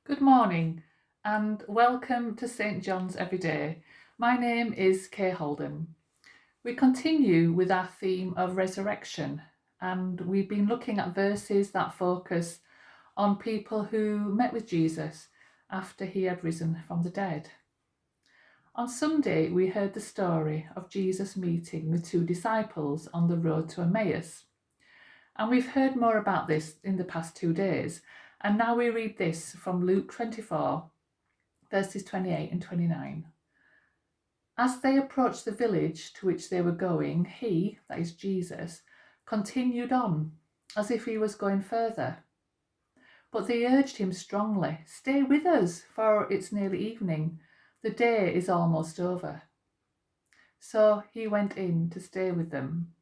Good morning and welcome to St John's Everyday. My name is Kay Holden. We continue with our theme of resurrection, and we've been looking at verses that focus on people who met with Jesus after he had risen from the dead. On Sunday, we heard the story of Jesus meeting with two disciples on the road to Emmaus. And we've heard more about this in the past 2 days. And now we read this from Luke 24, verses 28 and 29. As they approached the village to which they were going, he, that is Jesus, continued on as if he was going further. But they urged him strongly, "Stay with us, for it's nearly evening. The day is almost over." So he went in to stay with them.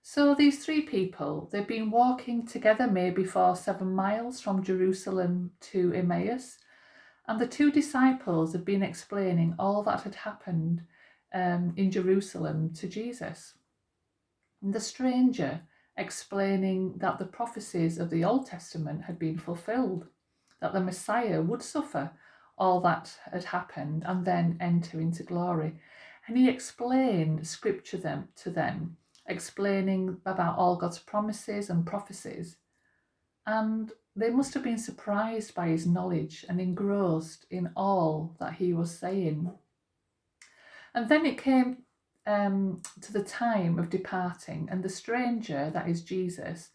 So these three people, they've been walking together maybe for 7 miles from Jerusalem to Emmaus, and the two disciples have been explaining all that had happened in Jerusalem to Jesus. And the stranger explaining that the prophecies of the Old Testament had been fulfilled, that the Messiah would suffer all that had happened and then enter into glory. And he explained scripture to them, explaining about all God's promises and prophecies. And they must have been surprised by his knowledge and engrossed in all that he was saying. And then it came to the time of departing, and the stranger, that is Jesus,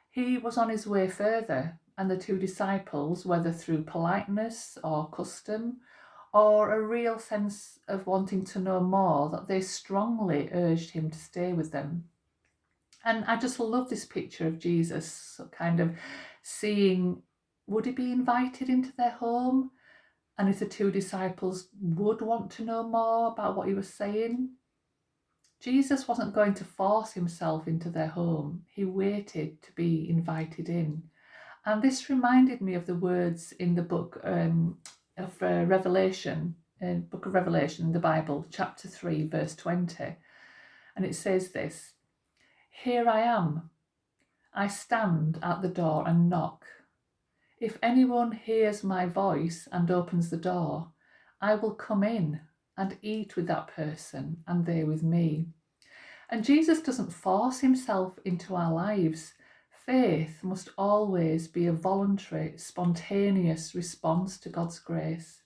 he was on his way further, and the two disciples, whether through politeness or custom, or a real sense of wanting to know more, that they strongly urged him to stay with them. And I just love this picture of Jesus kind of seeing, would he be invited into their home? And if the two disciples would want to know more about what he was saying, Jesus wasn't going to force himself into their home. He waited to be invited in. And this reminded me of the words in the book of Revelation, book of Revelation in the Bible, chapter 3, verse 20. And it says this: "Here I am. I stand at the door and knock. If anyone hears my voice and opens the door, I will come in and eat with that person and they with me." And Jesus doesn't force himself into our lives. Faith must always be a voluntary, spontaneous response to God's grace.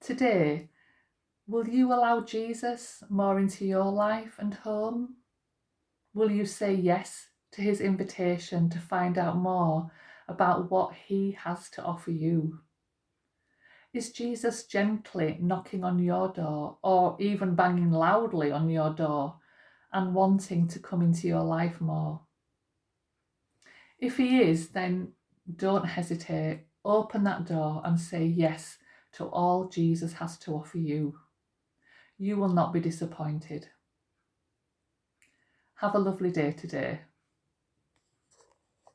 Today, will you allow Jesus more into your life and home? Will you say yes to his invitation to find out more about what he has to offer you? Is Jesus gently knocking on your door, or even banging loudly on your door and wanting to come into your life more? If he is, then don't hesitate. Open that door and say yes to all Jesus has to offer you. You will not be disappointed. Have a lovely day today.